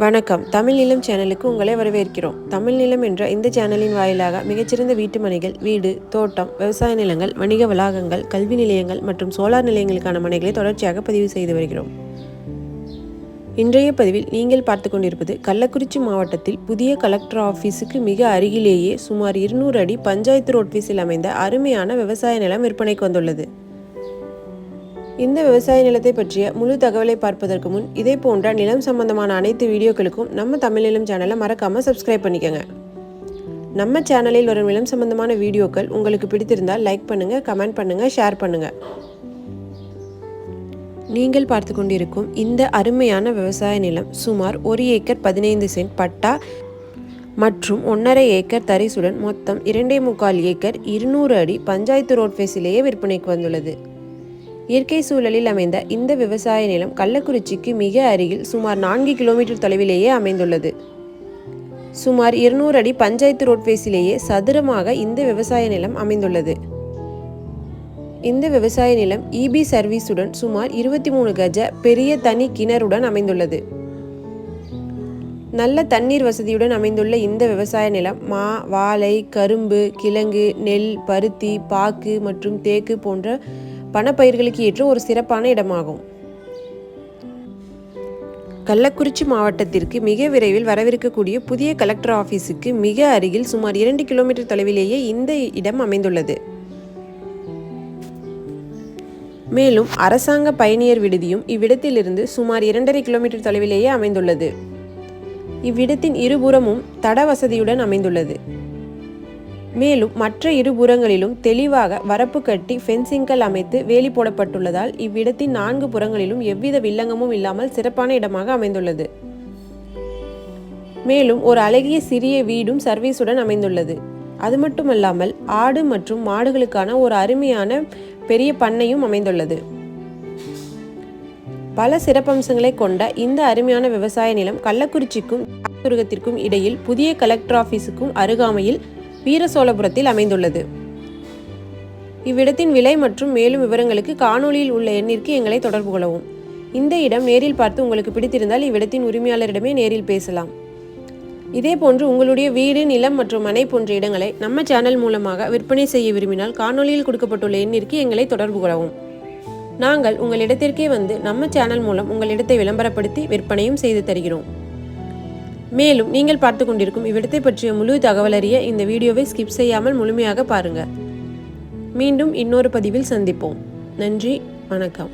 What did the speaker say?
வணக்கம். தமிழ் நிலம் சேனலுக்கு உங்களை வரவேற்கிறோம். தமிழ் நிலம் என்ற இந்த சேனலின் வாயிலாக மிகச்சிறந்த வீட்டு மனைகள், வீடு, தோட்டம், விவசாய நிலங்கள், வணிக வளாகங்கள், கல்வி நிலையங்கள் மற்றும் சோலார் நிலையங்களுக்கான மனைகளை தொடர்ச்சியாக பதிவு செய்து வருகிறோம். இன்றைய பதிவில் நீங்கள் பார்த்து கொண்டிருப்பது கள்ளக்குறிச்சி மாவட்டத்தில் புதிய கலெக்டர் ஆபீஸுக்கு மிக அருகிலேயே சுமார் 200 அடி பஞ்சாயத்து ரோட் பீஸில் அமைந்த அருமையான விவசாய நிலம் விற்பனைக்கு வந்துள்ளது. இந்த விவசாய நிலத்தை பற்றிய முழு தகவலை பார்ப்பதற்கு முன் இதே போன்ற நிலம் சம்பந்தமான அனைத்து வீடியோக்களுக்கும் நம்ம தமிழ் நிலம் சேனலை மறக்காமல் சப்ஸ்கிரைப் பண்ணிக்கோங்க. நம்ம சேனலில் வரும் நிலம் சம்பந்தமான வீடியோக்கள் உங்களுக்கு பிடித்திருந்தால் லைக் பண்ணுங்கள், கமெண்ட் பண்ணுங்கள், ஷேர் பண்ணுங்கள். நீங்கள் பார்த்து கொண்டிருக்கும் இந்த அருமையான விவசாய நிலம் சுமார் 1 ஏக்கர் 15 சென்ட் பட்டா மற்றும் 1.5 ஏக்கர் தரிசுடன் மொத்தம் 2.25 ஏக்கர் 200 அடி பஞ்சாயத்து ரோட் ஃபேஸிலேயே விற்பனைக்கு வந்துள்ளது. இயற்கை சூழலில் அமைந்த இந்த விவசாய நிலம் கள்ளக்குறிச்சிக்கு மிக அருகில் சுமார் 4 கிலோமீட்டர் தொலைவிலேயே அமைந்துள்ளது. சுமார் 200 அடி பஞ்சாயத்து ரோட் ஃபேஸிலேயே சதுரமாக இந்த விவசாய நிலம் அமைந்துள்ளது. இந்த விவசாய நிலம் இபி சர்வீஸுடன் சுமார் 23 கஜ பெரிய தனி கிணறுடன் அமைந்துள்ளது. நல்ல தண்ணீர் வசதியுடன் அமைந்துள்ள இந்த விவசாய நிலம் மா, வாழை, கரும்பு, கிழங்கு, நெல், பருத்தி, பாக்கு மற்றும் தேக்கு போன்ற பணப்பயிர்களுக்கு ஏற்ற ஒரு சிறப்பான இடமாகும். கள்ளக்குறிச்சி மாவட்டத்திற்கு மிக விரைவில் வரவிருக்கக்கூடிய புதிய கலெக்டர் ஆபீஸுக்கு மிக அருகில் சுமார் 2 கிலோமீட்டர் தொலைவிலேயே இந்த இடம் அமைந்துள்ளது. மேலும் அரசாங்க பயணியர் விடுதியும் இவ்விடத்திலிருந்து சுமார் 2.5 கிலோமீட்டர் தொலைவிலேயே அமைந்துள்ளது. இவ்விடத்தின் இருபுறமும் தட வசதியுடன் அமைந்துள்ளது. மேலும் மற்ற இருபுறங்களிலும் தெளிவாக வரப்பு கட்டி ஃபென்சிங்கள் அமைத்து வேலி போடப்பட்டுள்ளதால் இவ்விடத்தின் 4 புறங்களிலும் எவ்வித வில்லங்கமும் இல்லாமல் சிறப்பான இடமாக அமைந்துள்ளது. மேலும் ஒரு அழகிய சிறிய வீடும் சர்வீஸுடன் அமைந்துள்ளது. அது மட்டுமல்லாமல் ஆடு மற்றும் மாடுகளுக்கான ஒரு அருமையான பெரிய பண்ணையும் அமைந்துள்ளது. பல சிறப்பம்சங்களை கொண்ட இந்த அருமையான விவசாய நிலம் கள்ளக்குறிச்சிக்கும் துருகத்திற்கும் இடையில் புதிய கலெக்டர் ஆபீஸுக்கும் அருகாமையில் வீரசோழபுரத்தில் அமைந்துள்ளது. இவ்விடத்தின் விலை மற்றும் மேலும் விவரங்களுக்கு காணொலியில் உள்ள எண்ணிற்கு எங்களை தொடர்பு கொள்ளவும். இந்த இடம் நேரில் பார்த்து உங்களுக்கு பிடித்திருந்தால் இவ்விடத்தின் உரிமையாளரிடமே நேரில் பேசலாம். இதேபோன்று உங்களுடைய வீடு, நிலம் மற்றும் மனை போன்ற இடங்களை நம்ம சேனல் மூலமாக விற்பனை செய்ய விரும்பினால் காணொலியில் கொடுக்கப்பட்டுள்ள எண்ணிற்கு எங்களை தொடர்பு கொள்ளவும். நாங்கள் உங்கள் இடத்திற்கே வந்து நம்ம சேனல் மூலம் உங்கள் இடத்தை விளம்பரப்படுத்தி விற்பனையும் செய்து தருகிறோம். மேலும் நீங்கள் பார்த்து கொண்டிருக்கும் இவ்விடத்தை பற்றிய முழு தகவல் அறிய இந்த வீடியோவை ஸ்கிப் செய்யாமல் முழுமையாக பாருங்கள். மீண்டும் இன்னொரு பதிவில் சந்திப்போம். நன்றி, வணக்கம்.